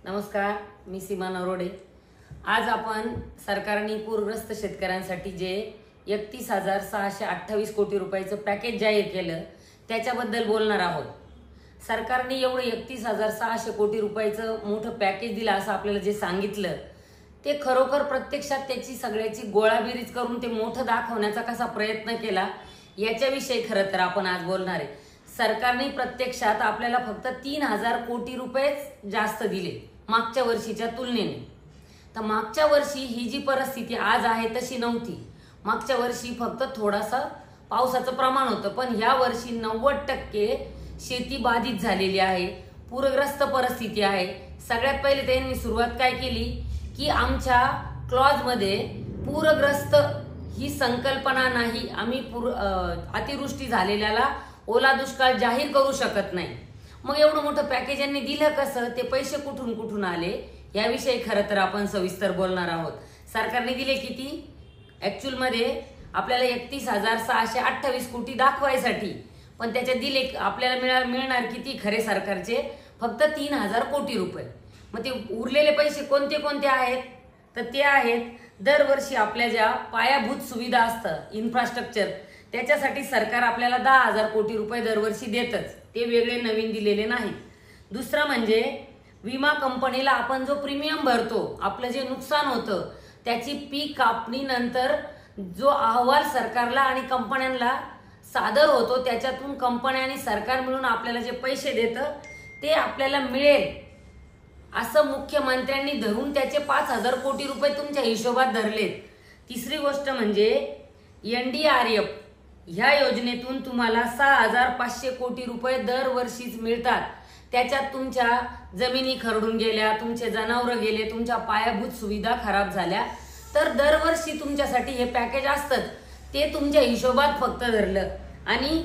नमस्कार, मी सीमा नरोडे। आज आपण सरकारने पूरग्रस्त शेतकऱ्यांसाठी जे 31,628 कोटी रुपयाचं पॅकेज जाहीर केलं त्याच्याबद्दल बोलणार आहोत। सरकारने एवढं 31,600 कोटी रुपयाचं मोठं पॅकेज दिलं असं आपल्याला जे सांगितलं ते खरोखर प्रत्यक्षात त्याची सगळ्याची गोळाबेरीज करून ते मोठं दाखवण्याचा कसा प्रयत्न केला याच्याविषयी खरं तर आपण आज बोलणार आहे। सरकारने प्रत्यक्षात आपल्याला फक्त 3,000 कोटी रुपयेच जास्त दिले मागच्या वर्षीच्या तुलनेने। तर मागच्या वर्षी ही जी परिस्थिती आज आहे तशी नव्हती। मागच्या वर्षी फक्त थोडासा पावसाचं प्रमाण होतं, पण ह्या वर्षी 90% शेती बाधित झालेली आहे, पूरग्रस्त परिस्थिती आहे। सगळ्यात पहिले त्यांनी सुरुवात काय केली की आमच्या क्लॉज मध्ये पूरग्रस्त ही संकल्पना नाही, आम्ही अतिवृष्टी झालेल्याला ओला दुष्काळ जाहीर करू शकत नाही। मग एवढं मोठं पॅकेज यांनी दिलं कसं, ते पैसे कुठून कुठून आले याविषयी खरं तर आपण सविस्तर बोलणार आहोत। सरकारने दिले किती, ऍक्च्युअल मध्ये आपल्याला 31,628 कोटी दाखवायसाठी, पण त्याच्यात दिले आपल्याला मिळणार किती खरे सरकारचे, फक्त 3,000 कोटी रुपये। मग ते उरलेले पैसे कोणते कोणते आहेत, तर ते आहेत दरवर्षी आपल्या ज्या पायाभूत सुविधा असतात इन्फ्रास्ट्रक्चर त्याच्यासाठी सरकार आपल्याला 10,000 कोटी रुपये दरवर्षी देतच, ते वेगळे नवीन दिलेले नाहीत। दुसरं म्हणजे विमा कंपनीला आपण जो प्रीमियम भरतो, आपलं जे नुकसान होतं त्याची पीक कापणीनंतर जो अहवाल सरकारला आणि कंपन्यांना सादर होतो त्याच्यातून कंपन्या आणि सरकार मिळून आपल्याला जे पैसे देतं ते आपल्याला मिळेल असं मुख्यमंत्र्यांनी धरून त्याचे 5,000 कोटी रुपये तुमच्या हिशोबात धरलेत। तिसरी गोष्ट म्हणजे NDRF ह्या योजनेतून तुम्हाला 6,500 कोटी रुपये दरवर्षीच मिळतात। त्याच्यात तुमच्या जमिनी खरडून गेल्या, तुमचे जनावर गेले, तुमच्या पायाभूत सुविधा खराब झाल्या तर दरवर्षी तुमच्यासाठी हे पॅकेज असतं, ते तुमच्या हिशोबात फक्त धरलं। आणि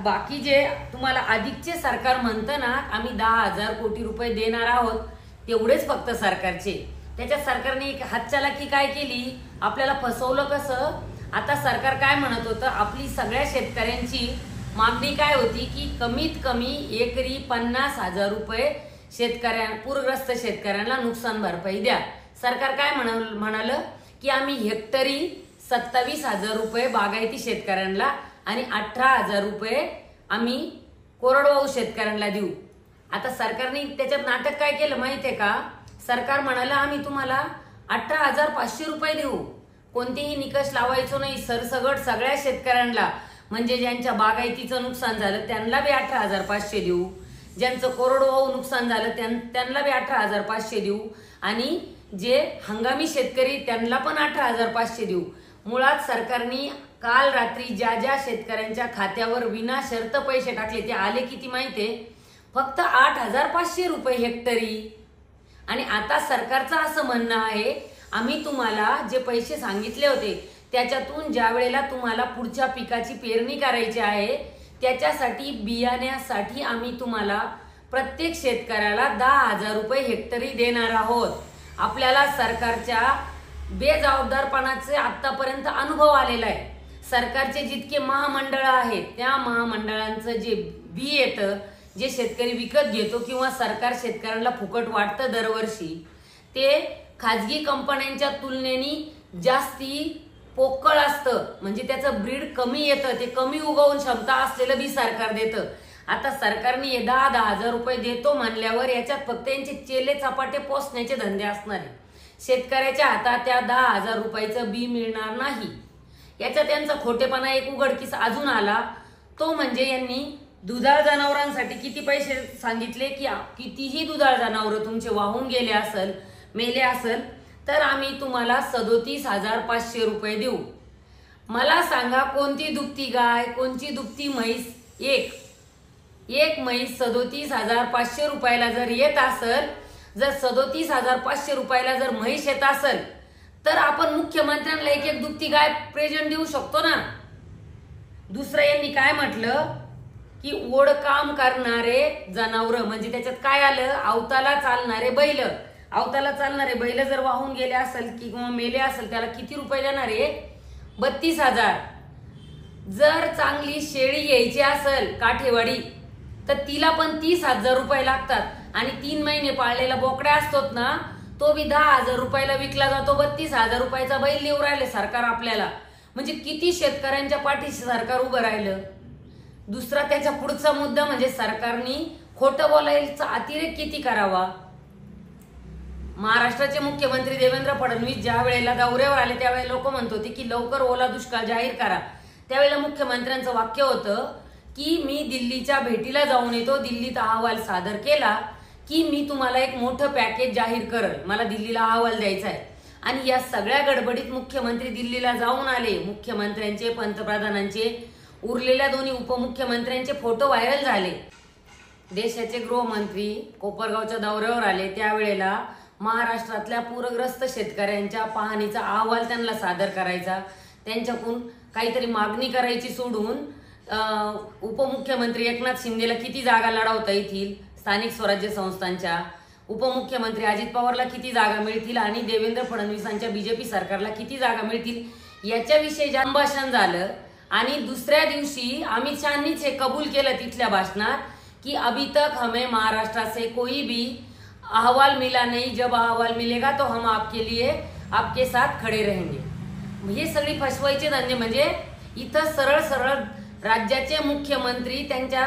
बाकी जे तुम्हाला अधिकचे सरकार म्हणतं ना आम्ही 10,000 कोटी रुपये देणार आहोत तेवढेच फक्त सरकारचे। त्याच्यात सरकारने एक हातचलाखी काय केली, आपल्याला फसवलं कसं। आता सरकार काय म्हणत होतं, आपली सगळ्या शेतकऱ्यांची मागणी काय होती की कमीत कमी एकरी 50,000 रुपये पूरग्रस्त शेतकऱ्यांना नुकसान भरपाई द्या। सरकार काय म्हणालं की आम्ही हेक्टरी 27,000 रुपये बागायती शेतकऱ्यांना आणि 18,000 रुपये आम्ही कोरडवाहू शेतकऱ्यांना देऊ। आता सरकारने त्याच्यात नाटक काय केलं माहितीये का, सरकार म्हणालं आम्ही तुम्हाला 18,500 रुपये देऊ, कोणतेही निकष लावायचो नाही, सरसगट सगळ्या शेतकऱ्यांना, म्हणजे ज्यांच्या बागायतीचं नुकसान झालं त्यांना बी 18,500 देऊ, ज्यांचं कोरडवाहू नुकसान झालं त्यांना बी 18,500 देऊ, आणि जे हंगामी शेतकरी त्यांना पण 18,500 देऊ। मुळात सरकारने काल रात्री ज्या ज्या शेतकऱ्यांच्या खात्यावर विना शर्त पैसे टाकले ते आले किती माहितीये, फक्त 8,500 रुपये हेक्टरी। आणि आता सरकारचं असं म्हणणं आहे आम्ही तुम्हाला जे पैसे सांगितले होते त्याच्यातून ज्या वेळेला तुम्हाला पुढच्या पिकाची पेरणी करायची आहे त्याच्यासाठी बियाण्यासाठी आम्ही तुम्हाला प्रत्येक शेतकऱ्याला 10,000 रुपये हेक्टरी देणार आहोत। आपल्याला सरकारच्या बेजबाबदारपणाचे आतापर्यंत अनुभव आलेला आहे। सरकारचे जितके महामंडळ आहेत त्या महामंडळांचं जे बी येतं, जे शेतकरी विकत घेतो किंवा सरकार शेतकऱ्यांना फुकट वाटतं दरवर्षी, ते खाजगी कंपन्यांच्या तुलनेने जास्ती पोकळ असतं, म्हणजे त्याचं ब्रीड कमी येतं, ते कमी उगवून क्षमता असलेलं बी सरकार देतं। आता सरकारने 10,000 रुपये देतो म्हणल्यावर याच्यात फक्त यांचे चेले चपाटे पोसण्याचे धंदे असणार आहे। शेतकऱ्याच्या हातात त्या 10,000 रुपयाचं बी मिळणार नाही। याच्यात त्यांचा खोटेपणा एक उघडकीस अजून आला, तो म्हणजे यांनी दुधाळ जनावरांसाठी किती पैसे सांगितले की कितीही दुधाळ जनावर तुमचे वाहून गेले असेल, मेले असेल तर आम्ही तुम्हाला 37,500 रुपये देऊ। मला सांगा कोणती दुभती गाय, कोणती दुभती म्हैस, एक म्हैस 37,500 रुपयाला जर येत असेल, जर 37,500 रुपयाला जर म्हैस येत असेल तर आपण मुख्यमंत्र्यांना एक दुभती गाय प्रेझेंट देऊ शकतो ना। दुसरं यांनी काय म्हटलं की ओढकाम करणारे जनावर, म्हणजे त्याच्यात काय आलं, अवताला चालणारे बैल। अवताला चालणारे बैल जर वाहून गेले असेल किंवा मेले असेल त्याला किती रुपये देणार आहे, 32,000। जर चांगली शेळी घ्यायची असेल काठेवाडी तर तिला पण 30,000 रुपये लागतात आणि 3 महिने पाळलेला बोकड्या असतोत ना, तो बी 10,000 रुपयाला विकला जातो. 32,000 रुपयाचा बैल देऊ राहिले सरकार आपल्याला. म्हणजे किती शेतकऱ्यांच्या पाठीशी सरकार उभं राहिलं. दुसरा त्याच्या पुढचा मुद्दा म्हणजे सरकारने खोटं बोलायचा अतिरेक किती करावा. महाराष्ट्राचे मुख्यमंत्री देवेंद्र फडणवीस ज्या वेळेला दौऱ्यावर आले त्यावेळेला लोक म्हणत होते की लवकर ओला दुष्काळ जाहीर करा. त्यावेळेला मुख्यमंत्र्यांचं वाक्य होतं की मी दिल्लीच्या भेटीला जाऊन येतो, दिल्लीत अहवाल सादर केला की मी तुम्हाला एक मोठं पॅकेज जाहीर करल, मला दिल्लीला अहवाल द्यायचा आहे. आणि या सगळ्या गडबडीत मुख्यमंत्री दिल्लीला जाऊन आले. मुख्यमंत्र्यांचे, पंतप्रधानांचे, उरलेल्या दोन्ही उपमुख्यमंत्र्यांचे फोटो व्हायरल झाले. देशाचे गृहमंत्री कोपरगावच्या दौऱ्यावर आले त्यावेळेला महाराष्ट्रातल्या पूरग्रस्त शेतकऱ्यांच्या पाहणीचा अहवाल त्यांना सादर करायचा, त्यांच्याकडून काहीतरी मागणी करायची सोडून उपमुख्यमंत्री एकनाथ शिंदेला किती जागा लढवता येतील स्थानिक स्वराज्य संस्थांच्या, उपमुख्यमंत्री अजित पवारला किती जागा मिळतील आणि देवेंद्र फडणवीसांच्या बीजेपी सरकारला किती जागा मिळतील याच्याविषयी संभाषण झालं. आणि दुसऱ्या दिवशी अमित शहानीच हे कबूल केलं तिथल्या भाषणात कि अभी तक हमें महाराष्ट्र से कोई भी अहवाल मिला नहीं, जब अहवाल मिलेगा तो हम आपके लिए आपके साथ खड़े रहेंगे. हे सगळी फसवायचे धंदे. म्हणजे इथं सरळ सरळ राज्याचे मुख्यमंत्री त्यांच्या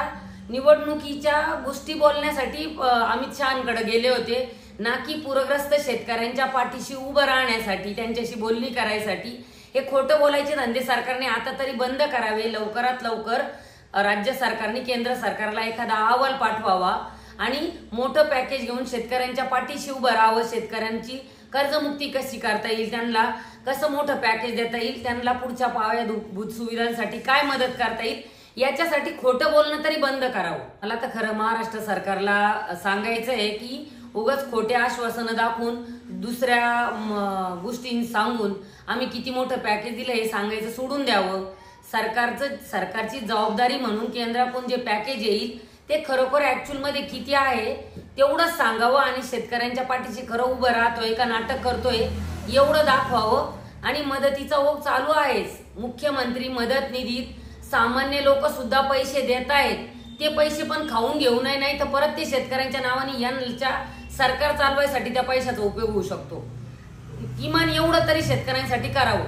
निवडणुकीच्या गोष्टी बोलण्यासाठी अमित शहांकडे गेले होते, ना की पूरग्रस्त शेतकऱ्यांच्या पाठीशी उभं राहण्यासाठी, त्यांच्याशी बोलणी करायसाठी. हे खोटं बोलायचे धंदे सरकारने आता तरी बंद करावे. लवकरात लवकर राज्य सरकारने केंद्र सरकारला एखादा अहवाल पाठवावा आणि मोठं पॅकेज घेऊन शेतकऱ्यांच्या पाठीशी उभं राहावं. शेतकऱ्यांची कर्जमुक्ती कशी करता येईल, त्यांना कसं मोठं पॅकेज देता येईल, त्यांना पुढच्या पायाभूत सुविधांसाठी काय मदत करता येईल याच्यासाठी खोटं बोलणं तरी बंद करावं. मला तर खरं महाराष्ट्र सरकारला सांगायचं आहे की उगाच खोटे आश्वासनं दाखवून दुसऱ्या गोष्टी सांगून आम्ही किती मोठं पॅकेज दिलं हे सांगायचं सोडून द्यावं. सरकारची जबाबदारी म्हणून केंद्राकडून जे पॅकेज येईल ते खरोखर ऍक्च्युअल मध्ये किती आहे तेवढंच सांगावं आणि शेतकऱ्यांच्या पाठीशी खरं उभं राहतोय का नाटक करतोय एवढं दाखवावं. आणि मदतीचा ओघ चालू आहेच. मुख्यमंत्री मदत निधीत सामान्य लोक सुद्धा पैसे देत आहेत. ते पैसे पण खाऊन घेऊ नये, नाही तर परत ते शेतकऱ्यांच्या नावाने यांच्या सरकार चालवायसाठी त्या पैशाचा उपयोग होऊ शकतो. किमान एवढं तरी शेतकऱ्यांसाठी करावं.